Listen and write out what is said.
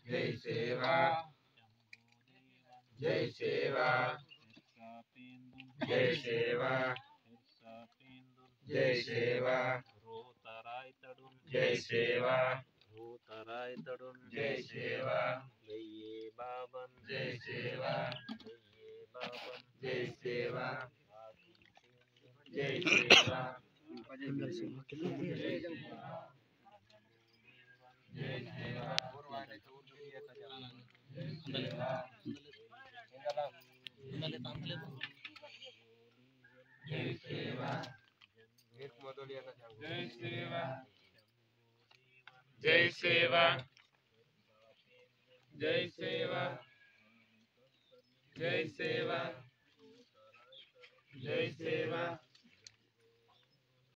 जय सेवा जय सेवा जय सेवा जय सेवा जय सेवा जय सेवा जय सेवा जय सेवा जय सेवा जय सेवा जय सेवा जय सेवा जय सेवा जय सेवा